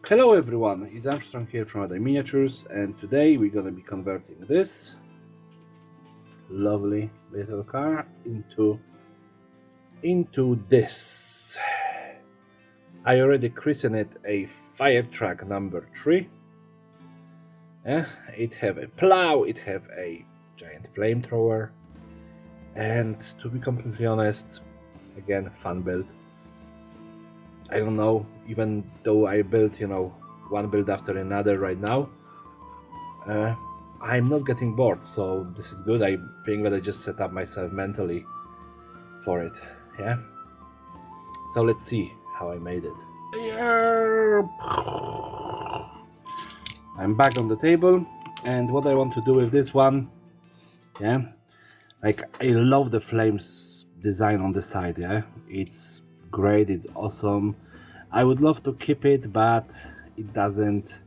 Hello everyone, it's Armstrong here from Other Miniatures, and today we're gonna be converting this lovely little car into this. I already christened it a fire truck number 3. It have a plow, it have a giant flamethrower, and to be completely honest, again, fun build. I don't know, even though I built, one build after another right now, I'm not getting bored, so this is good. I think that I just set up myself mentally for it, yeah? So let's see how I made it. I'm back on the table, and what I want to do with this one, yeah? Like, I love the flames design on the side, yeah? It's great, it's awesome. I would love to keep it, but it doesn't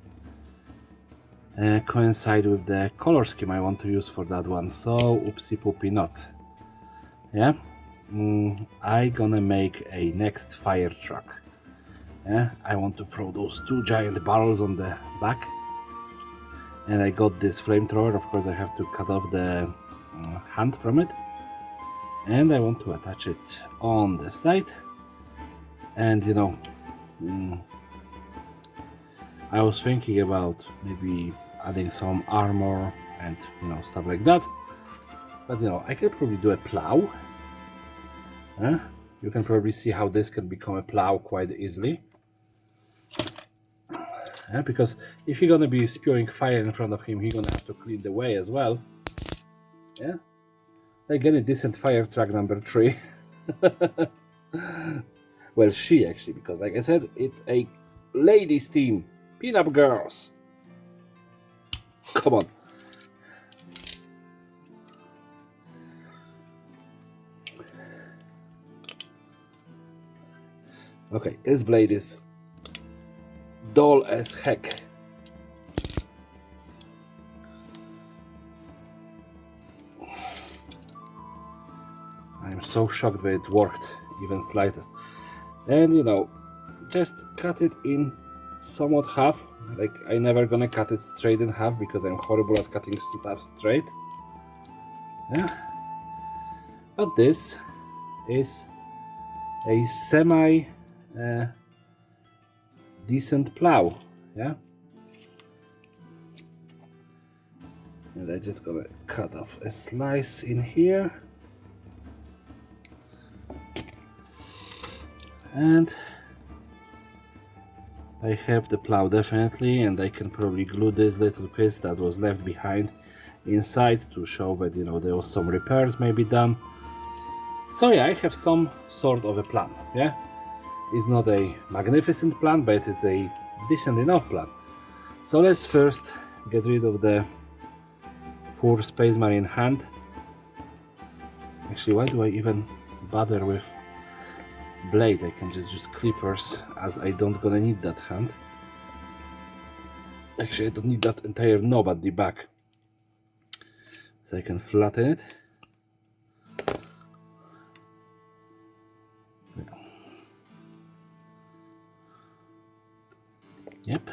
coincide with the color scheme I want to use for that one, so oopsie poopie not. Yeah, I gonna make a next fire truck. Yeah, I want to throw those 2 giant barrels on the back, and I got this flamethrower. Of course I have to cut off the hand from it, and I want to attach it on the side. And I was thinking about maybe adding some armor and stuff like that, but I could probably do a plow. You can probably see how this can become a plow quite easily, because if you're gonna be spewing fire in front of him, he's gonna have to clean the way as well. Yeah, like any decent fire truck number 3. Well, she actually, because like I said, it's a ladies team, pin-up girls. Come on. Okay, this blade is dull as heck. I'm so shocked that it worked, even slightest. And just cut it in somewhat half. Like, I never gonna cut it straight in half because I'm horrible at cutting stuff straight. Yeah. But this is a semi decent plow, yeah. And I'm just gonna cut off a slice in here, and I have the plow definitely, and I can probably glue this little piece that was left behind inside to show that there was some repairs maybe done. So yeah, I have some sort of a plan, yeah. It's not a magnificent plan, but it's a decent enough plan. So let's first get rid of the poor Space Marine hand. Actually, why do I even bother with blade? I can just use clippers, as I don't gonna need that hand. Actually, I don't need that entire knob at the back, so I can flatten it. Yep.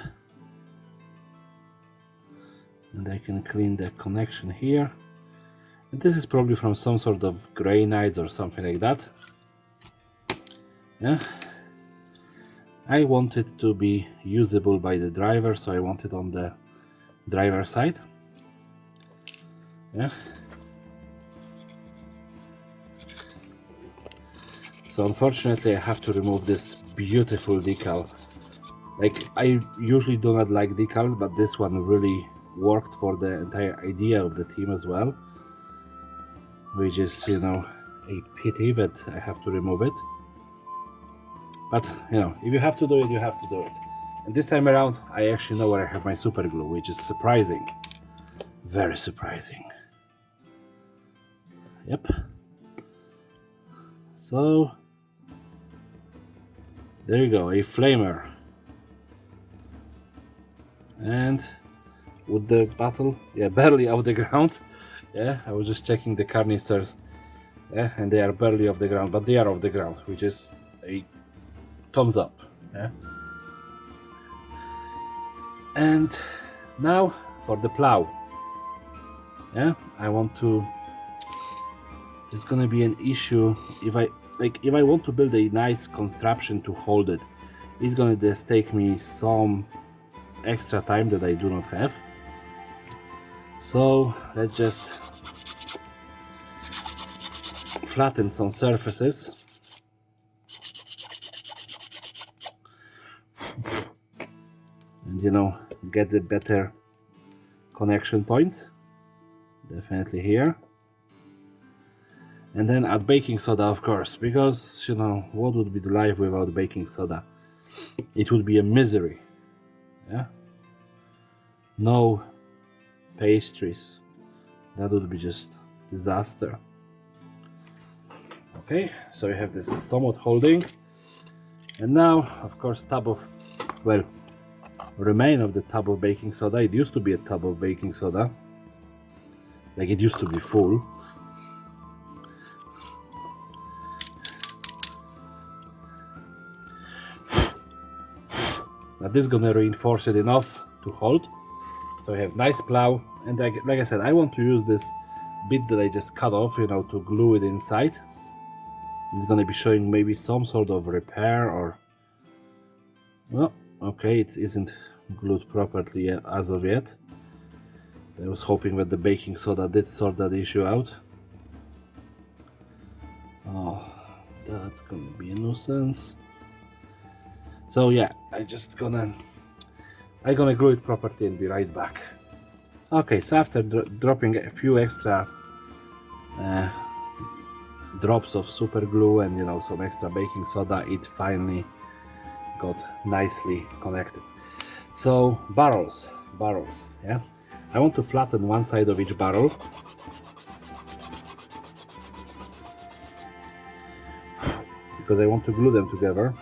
And I can clean the connection here. And this is probably from some sort of granite or something like that. Yeah. I want it to be usable by the driver, so I want it on the driver side. Yeah. So unfortunately I have to remove this beautiful decal. Like, I usually do not like decals, but this one really worked for the entire idea of the team as well. Which is, a pity that I have to remove it. But, if you have to do it, you have to do it. And this time around, I actually know where I have my super glue, which is surprising. Very surprising. Yep. So, there you go, a flamer. And would the battle, yeah, barely off the ground. Yeah, I was just checking the canisters. Yeah, and they are barely off the ground, but they are off the ground, which is a thumbs up. Yeah. And now for the plow. Yeah, I want to. There's gonna be an issue if I want to build a nice contraption to hold it. It's gonna just take me some extra time that I do not have. So let's just flatten some surfaces. And get the better connection points. Definitely here. And then add baking soda, of course, because what would be the life without baking soda? It would be a misery. Yeah, no pastries, that would be just disaster. Okay, so you have this somewhat holding, and now of course remain of the tub of baking soda. It used to be a tub of baking soda, like it used to be full. Now this is gonna reinforce it enough to hold. So I have nice plow, and like I said, I want to use this bit that I just cut off, to glue it inside. It's gonna be showing maybe some sort of repair or... Well, okay, it isn't glued properly as of yet. I was hoping that the baking soda did sort that issue out. Oh, that's gonna be a nuisance. So yeah, I'm gonna glue it properly and be right back. Okay, so after dropping a few extra drops of super glue and some extra baking soda, it finally got nicely connected. So barrels, yeah. I want to flatten one side of each barrel. Because I want to glue them together.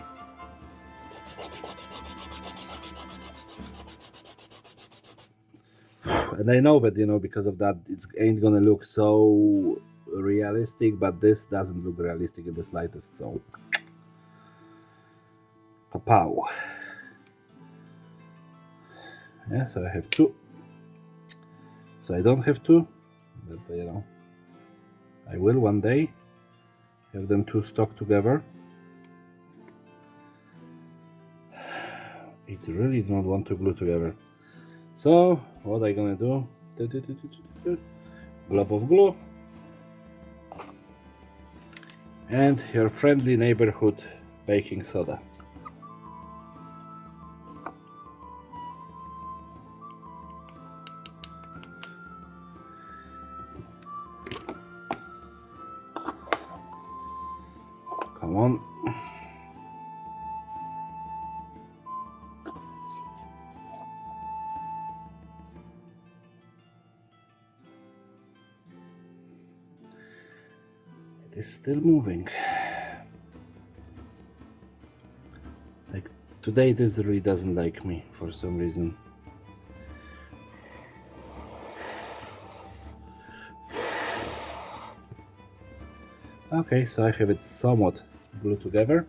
And I know that, because of that, it ain't gonna look so realistic, but this doesn't look realistic in the slightest, so... Kapow! Yeah, so I have two. So I don't have two, but I will one day have them two stuck together. It really don't want to glue together. So what I gonna do? Glob of glue and your friendly neighborhood baking soda. Come on. It is still moving. Like today this really doesn't like me for some reason. Okay, so I have it somewhat glued together.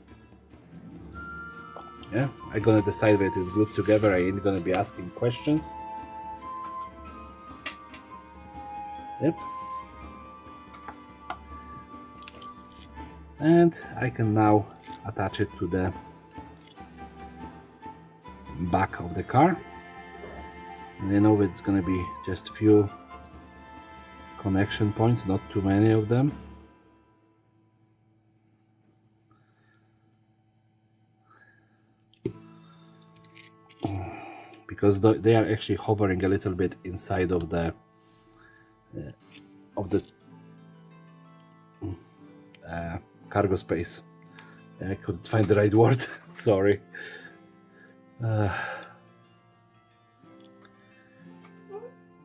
Yeah, I'm gonna decide that it's glued together. I ain't gonna be asking questions. Yep. And I can now attach it to the back of the car. And I know it's gonna be just few connection points, not too many of them. Because they are actually hovering a little bit inside of the cargo space. I couldn't find the right word. Sorry.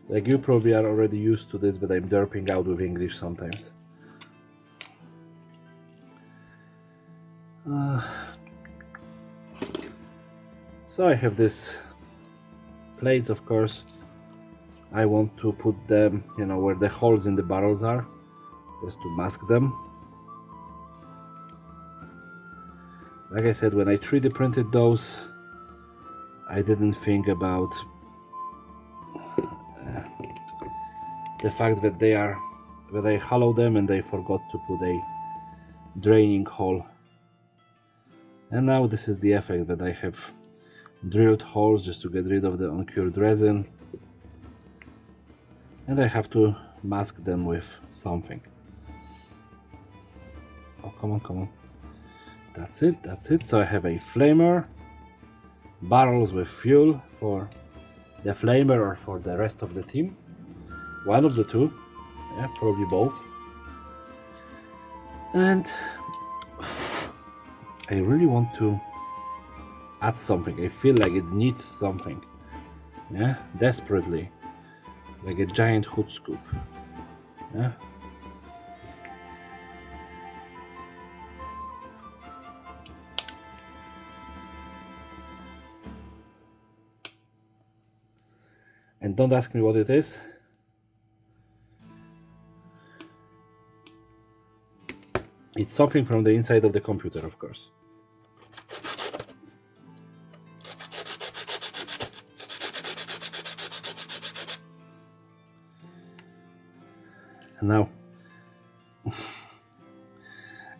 Like you probably are already used to this, but I'm derping out with English sometimes. So I have these plates, of course. I want to put them, where the holes in the barrels are, just to mask them. Like I said, when I 3D printed those, I didn't think about the fact that I hollow them and they forgot to put a draining hole. And now this is the effect, that I have drilled holes just to get rid of the uncured resin, and I have to mask them with something. Oh, come on. That's it. So I have a flamer, barrels with fuel for the flamer or for the rest of the team. One of the two, yeah, probably both. And I really want to add something. I feel like it needs something, yeah, desperately, like a giant hood scoop, yeah. And don't ask me what it is. It's something from the inside of the computer, of course. And now,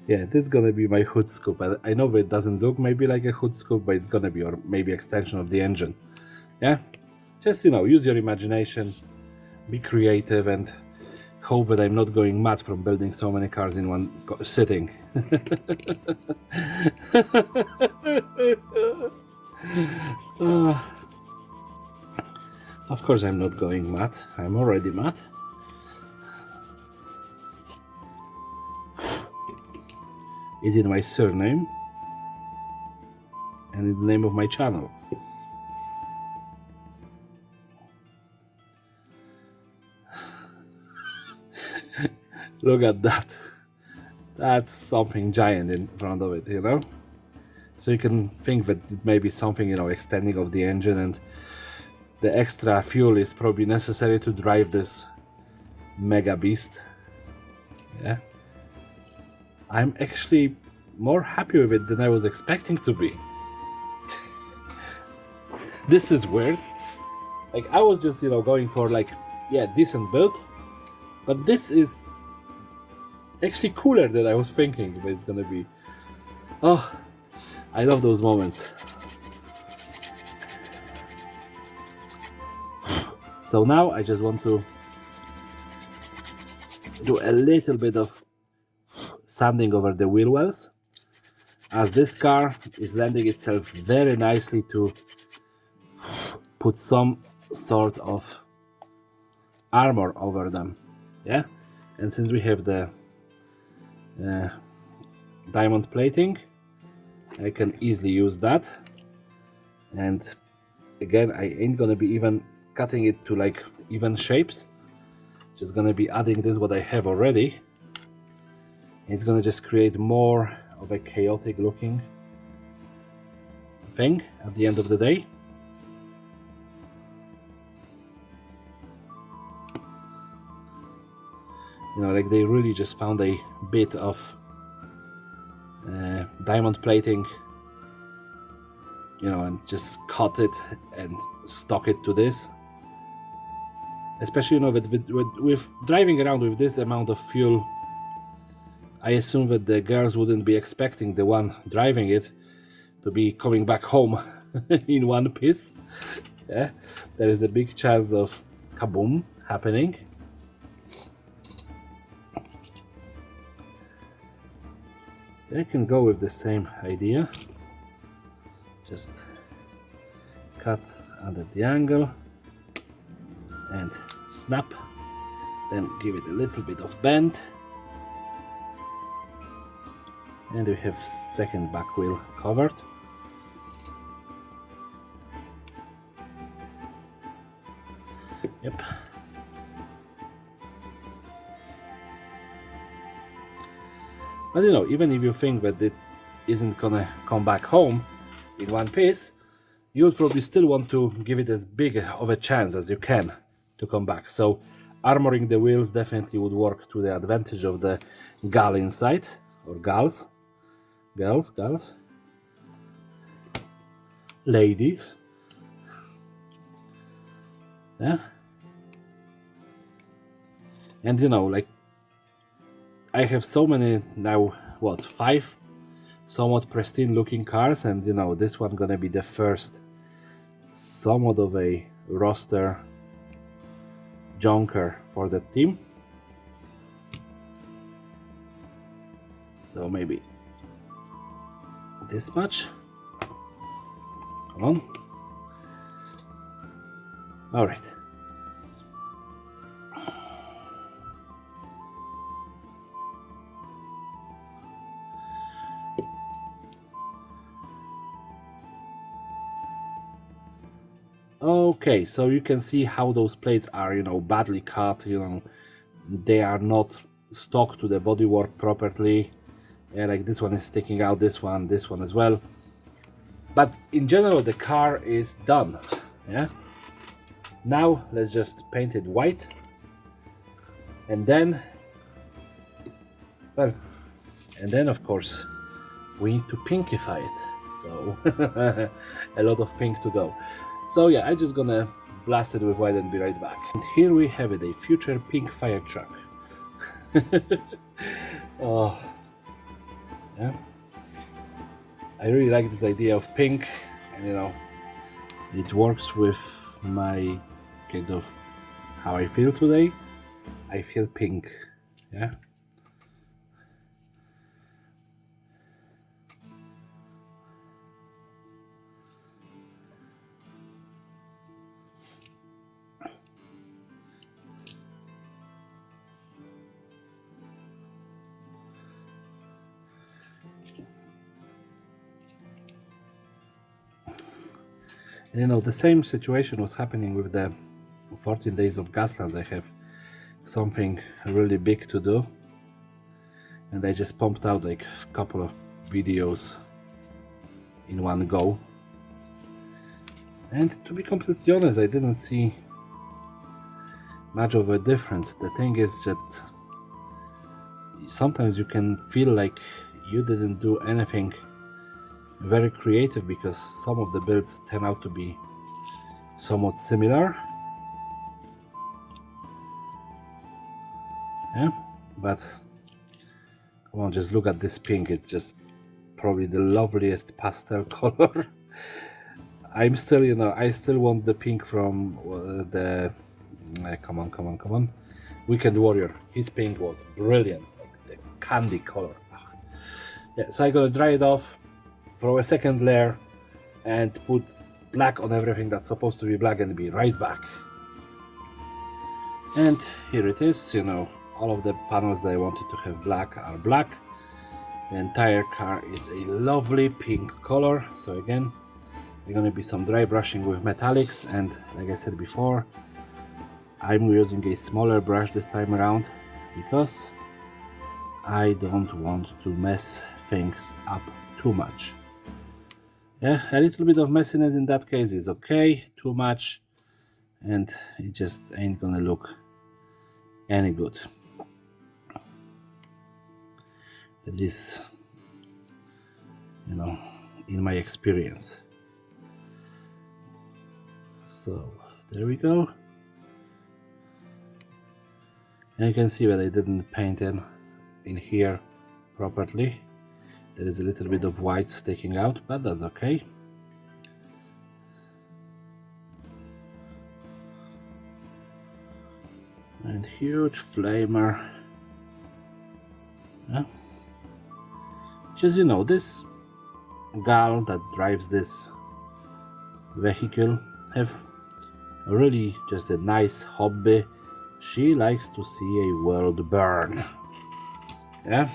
yeah, this is gonna be my hood scoop. I know that it doesn't look maybe like a hood scoop, but it's gonna be, or maybe extension of the engine. Yeah, just, use your imagination, be creative, and hope that I'm not going mad from building so many cars in one sitting. Of course I'm not going mad. I'm already mad. Is it my surname? And it's the name of my channel. Look at that. That's something giant in front of it, So you can think that it may be something, extending of the engine, and the extra fuel is probably necessary to drive this mega beast. Yeah. I'm actually more happy with it than I was expecting to be. This is weird. Like, I was just, going for decent build, but this is actually cooler than I was thinking that it's gonna be. Oh, I love those moments. So now I just want to do a little bit of sanding over the wheel wells, as this car is lending itself very nicely to put some sort of armor over them, yeah. And since we have the diamond plating, I can easily use that. And again, I ain't gonna be even cutting it to like even shapes, just gonna be adding this what I have already. It's gonna just create more of a chaotic looking thing at the end of the day. Like they really just found a bit of diamond plating, and just cut it and stock it to this. Especially, with driving around with this amount of fuel, I assume that the girls wouldn't be expecting the one driving it to be coming back home in one piece. Yeah, there is a big chance of kaboom happening. I can go with the same idea. Just cut under the angle and snap, then give it a little bit of bend, and we have second back wheel covered. Yep. But even if you think that it isn't gonna come back home in one piece, you would probably still want to give it as big of a chance as you can to come back. So armoring the wheels definitely would work to the advantage of the gal inside, or gals, ladies. Yeah. And you know, like, I have so many now, what, 5 somewhat pristine looking cars, and you know, this one gonna be the first somewhat of a roster junker for the team. So maybe this much. Come on. All right. Okay, so you can see how those plates are, you know, badly cut, you know, they are not stuck to the bodywork properly. Yeah, like this one is sticking out, this one as well. But in general, the car is done. Yeah. Now let's just paint it white, and then, well, and then of course we need to pinkify it. So a lot of pink to go. So yeah, I'm just gonna blast it with white and be right back. And here we have it, a future pink fire truck. Oh, yeah. I really like this idea of pink, and you know, it works with my kind of how I feel today. I feel pink, yeah. You know, the same situation was happening with the 14 days of Gaslands. I have something really big to do, and I just pumped out like a couple of videos in one go. And to be completely honest, I didn't see much of a difference. The thing is that sometimes you can feel like you didn't do anything very creative because some of the builds turn out to be somewhat similar. Yeah, but come on, just look at this pink. It's just probably the loveliest pastel color. I'm still, you know, I still want the pink from the come on, Weekend Warrior. His pink was brilliant, like the candy color. Yeah, so I'm gonna dry it off, throw a second layer, and put black on everything that's supposed to be black, and be right back. And here it is, you know, all of the panels that I wanted to have black are black. The entire car is a lovely pink color. So again, there's gonna be some dry brushing with metallics, and like I said before, I'm using a smaller brush this time around because I don't want to mess things up too much. Yeah, a little bit of messiness in that case is okay. Too much and it just ain't gonna look any good, at least, you know, in my experience. So there we go. And you can see that I didn't paint in here properly. There is a little bit of white sticking out, but that's okay. And huge flamer. Yeah. Just, you know, this gal that drives this vehicle have really just a nice hobby. She likes to see a world burn. Yeah.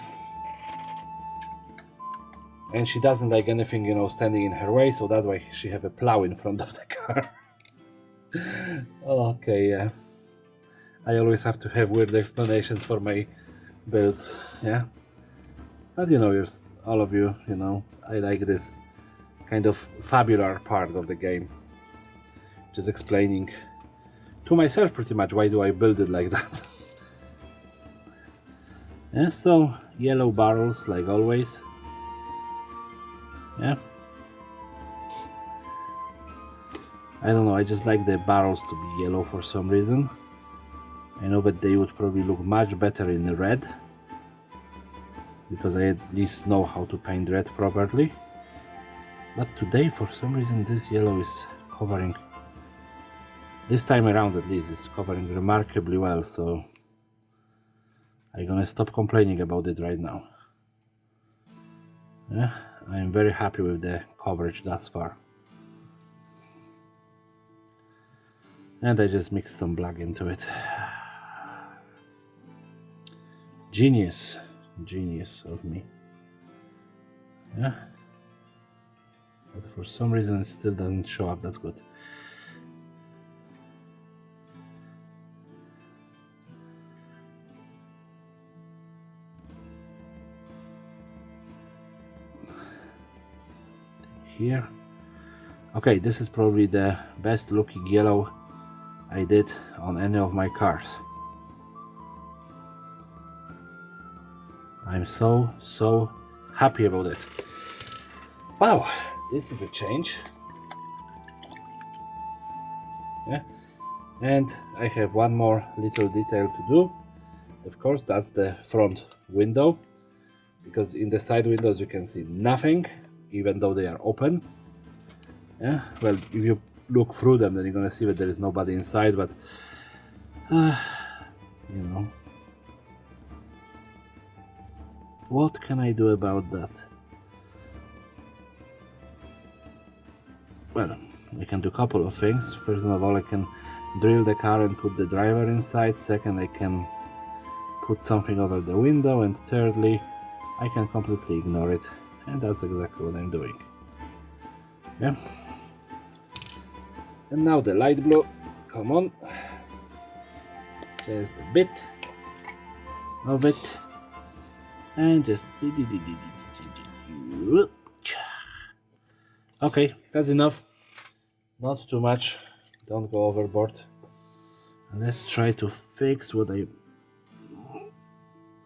And she doesn't like anything, you know, standing in her way, so that's why she have a plow in front of the car. Okay, yeah. I always have to have weird explanations for my builds, yeah. But you know, all of you, you know, I like this kind of fabular part of the game. Just explaining to myself pretty much why do I build it like that. Yeah, so yellow barrels like always. Yeah. I don't know, I just like the barrels to be yellow for some reason. I know that they would probably look much better in red, because I at least know how to paint red properly. But today, for some reason, this yellow is covering, this time around at least, is covering remarkably well, so I'm gonna stop complaining about it right now. Yeah, I am very happy with the coverage thus far. And I just mixed some black into it. Genius of me. Yeah, but for some reason it still doesn't show up. That's good. Here, okay, this is probably the best looking yellow I did on any of my cars. I'm so happy about it. Wow, this is a change. Yeah, and I have one more little detail to do. Of course, that's the front window, because in the side windows you can see nothing, even though they are open. Yeah, well, if you look through them, then you're gonna see that there is nobody inside, but you know, what can I do about that? Well, I can do a couple of things. First of all, I can drill the car and put the driver inside. Second, I can put something over the window, and thirdly, I can completely ignore it, and that's exactly what I'm doing. Yeah. And now the light blue, come on, just a bit of it, and just okay, that's enough, not too much, don't go overboard. And let's try to fix what I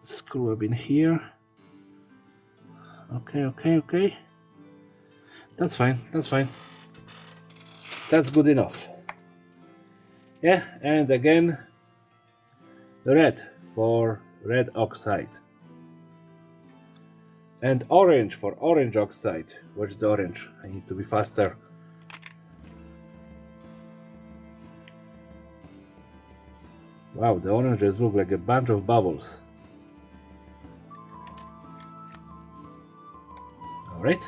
screw up in here. Okay, that's fine, that's good enough. Yeah, and again, red for red oxide, and orange for orange oxide. Where's the orange? I need to be faster. Wow, the oranges look like a bunch of bubbles. Alright,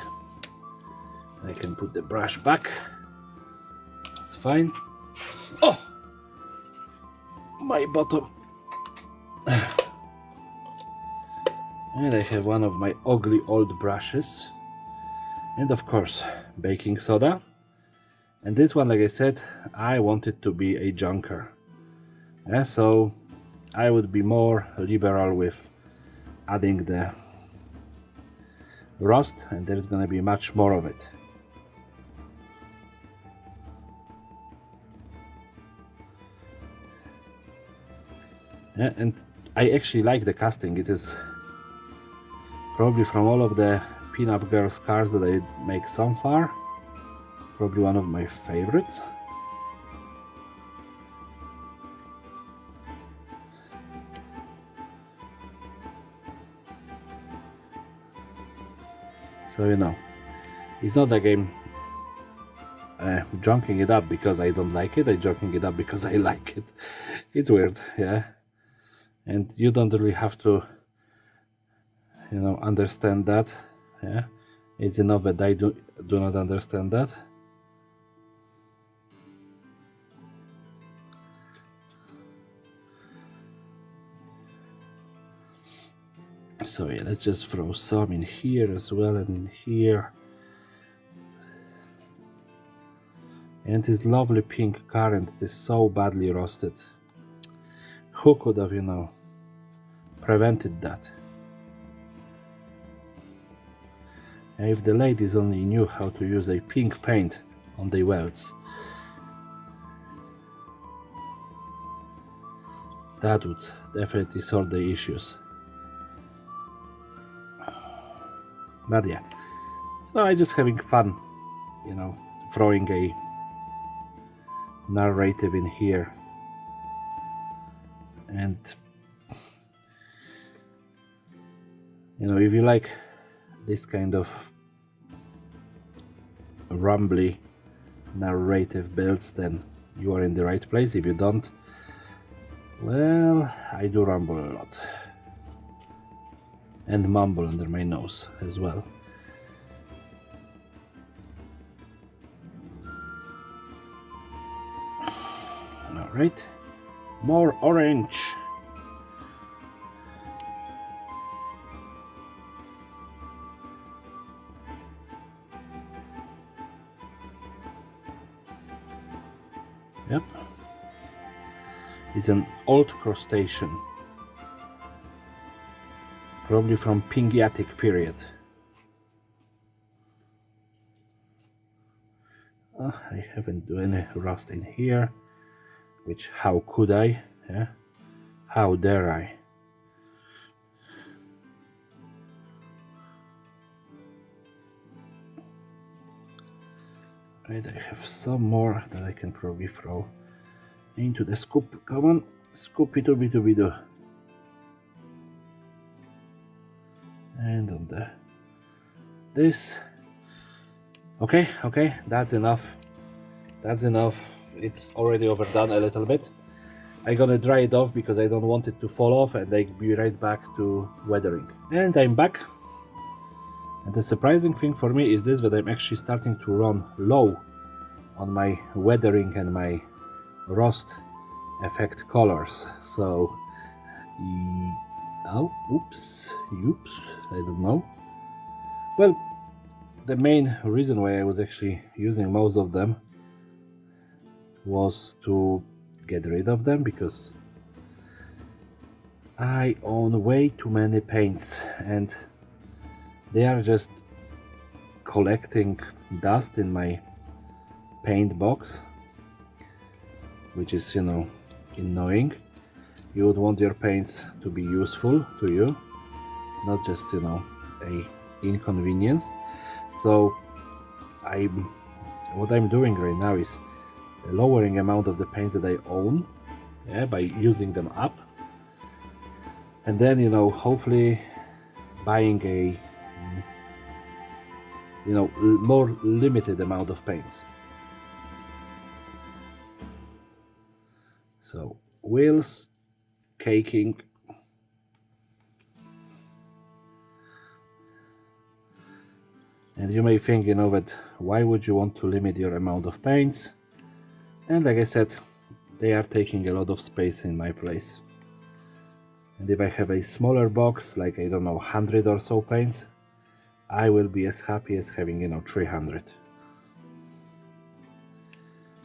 I can put the brush back. That's fine. Oh! My bottom. And I have one of my ugly old brushes. And of course, baking soda. And this one, like I said, I want it to be a junker. Yeah, so I would be more liberal with adding the rust, and there's gonna be much more of it. Yeah, and I actually like the casting. It is probably, from all of the Pin-Up Girls cars that I make so far, probably one of my favorites. So, you know, it's not like I'm junking it up because I don't like it. I'm junking it up because I like it. It's weird, yeah. And you don't really have to, you know, understand that. Yeah, it's enough that I do not understand that. So yeah, let's just throw some in here as well, and in here. And this lovely pink currant is so badly roasted. Who could have, you know, prevented that? If the ladies only knew how to use a pink paint on their welds, that would definitely sort the issues. But yeah, no, I'm just having fun, you know, throwing a narrative in here. And if you like this kind of rumbly narrative builds, then you are in the right place. If you don't, well, I do rumble a lot and mumble under my nose as well. All right, more orange. Yep. It's an old crustacean, probably from Pingiatic period. I haven't done any rust in here, which how could I? Yeah? How dare I? Right, I have some more that I can probably throw into the scoop. Come on, scoopy-dooby-dooby-doo. And on this. Okay, that's enough. It's already overdone a little bit. I'm gonna dry it off because I don't want it to fall off, and I'll be right back to weathering. And I'm back. And the surprising thing for me is this, that I'm actually starting to run low on my weathering and my rust effect colors. So, oops, I don't know. Well, the main reason why I was actually using most of them was to get rid of them, because I own way too many paints and they are just collecting dust in my paint box, which is, annoying. You would want your paints to be useful to you, not just, a inconvenience. So what I'm doing right now is lowering amount of the paints that I own, by using them up, and then hopefully buying a more limited amount of paints. So wheels, caking, and you may think, that why would you want to limit your amount of paints? And like I said, they are taking a lot of space in my place. And if I have a smaller box, like, I don't know, 100 or so paints, I will be as happy as having, 300.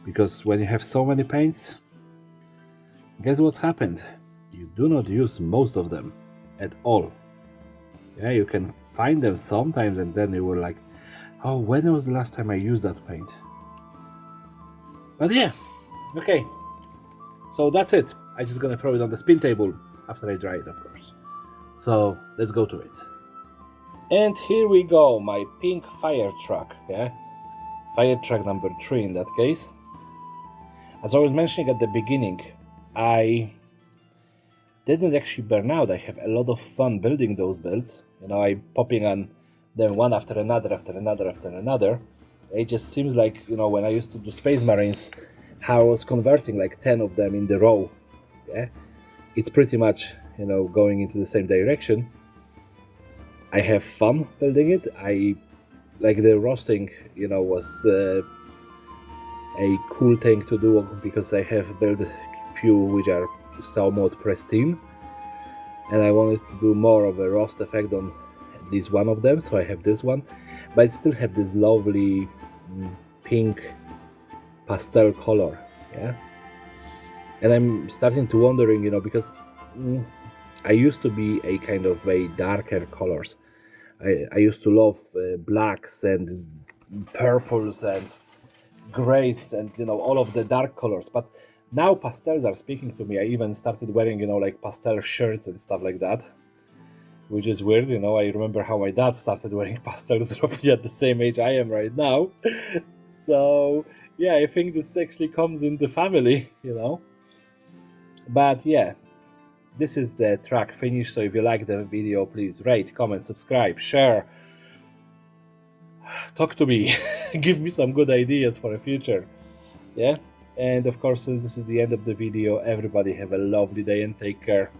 Because when you have so many paints, guess what's happened? You do not use most of them at all. Yeah, you can find them sometimes, and then you were like, oh, when was the last time I used that paint? But yeah, okay. So that's it. I'm just gonna throw it on the spin table after I dry it, of course. So let's go to it. And here we go, my pink fire truck. Yeah, fire truck number 3 in that case. As I was mentioning at the beginning, I didn't actually burn out. I have a lot of fun building those builds. I'm popping on them one after another. It just seems like, when I used to do Space Marines, how I was converting like 10 of them in the row. Yeah, it's pretty much, going into the same direction. I have fun building it. I like the roasting, was a cool thing to do, because I have built a few which are somewhat pristine, and I wanted to do more of a roast effect on at least one of them, so I have this one, but I still have this lovely pink pastel color. Yeah, and I'm starting to wondering, because I used to be a kind of a darker colors. I used to love blacks and purples and grays and all of the dark colors, but now pastels are speaking to me. I even started wearing like pastel shirts and stuff like that, which is weird. I remember how my dad started wearing pastels roughly at the same age I am right now. So yeah, I think this actually comes in the family, but yeah, this is the track finished. So if you like the video, please rate, comment, subscribe, share, talk to me, give me some good ideas for the future. Yeah, and of course, since this is the end of the video, everybody have a lovely day and take care.